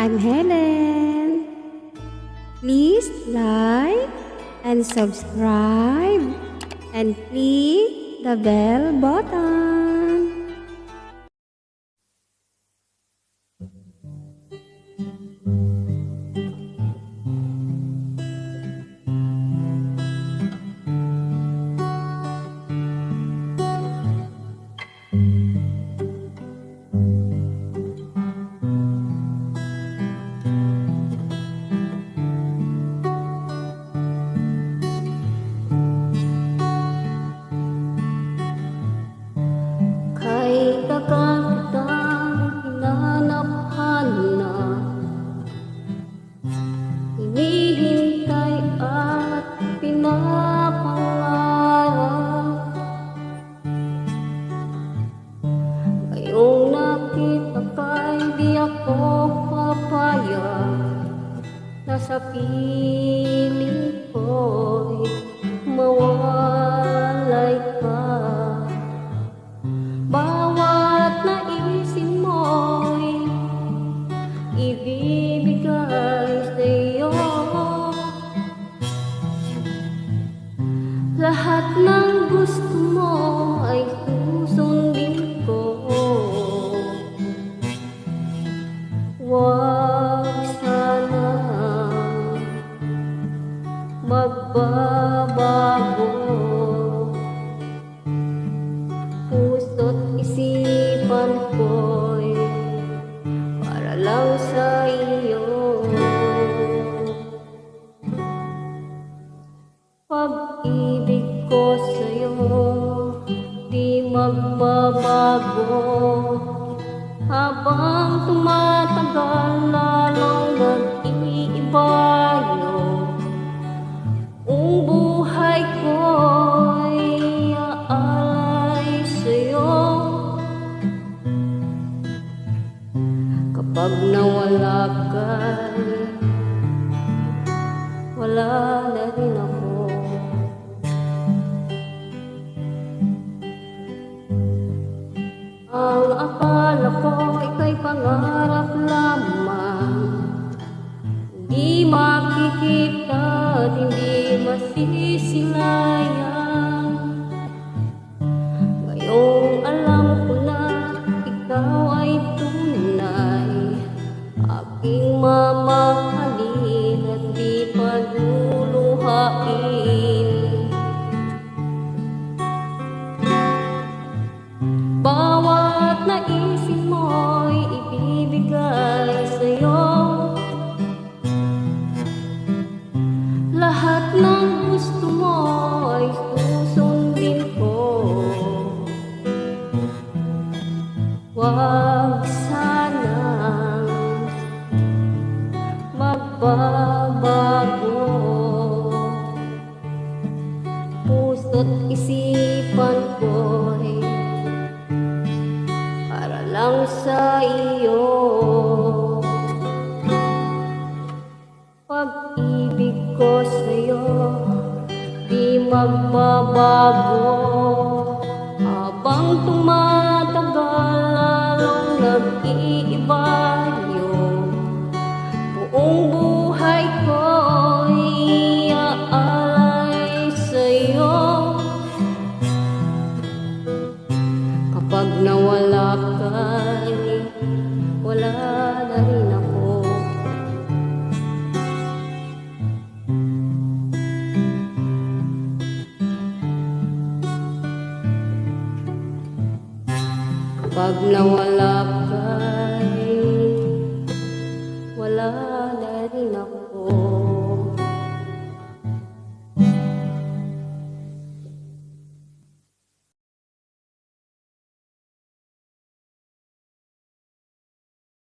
I'm Helen. Please like and subscribe and click the bell button. Kay kakatang hinanap-hanap, hinihintay at pinapangarap. Ngayong nakita ka'y di ako papayag, nasa piling ko'y mawalay ka. Bawat naisin mo'y ibibigay sa'yo. Lahat ng gusto mo ay susundin ko. Huwag sana magbabago. Puso't isipan ko'y para lang sa iyo. Pag-ibig ko sa'yo di magbabago. Habang tumatagal lalong nag-iiba yun. Ang buhay ko'y aalay sa'yo. Kapag nawala ka'y wala na rin ako. Ang akala ko ika'y pangarap lamang, di makikita at hindi masisilayan. Ngayong alam ko na ikaw ay tunay, aking mamahalin at di paluluhain. Bawat naisin mo'y ibibigay sa'yo. Lahat ng gusto mo ay susundin ko. Huwag sanang magbabago. Puso't isipan ko'y para lang sa iyo. Pag-ibig ko sa'yo di magbabago. Habang tumatagal lalong nag-iiba yun. Buong buhay ko'y aalay sa'yo. Kapag nawala ka'y wala na rin ako. Kapag nawala ka'y wala na rin ako.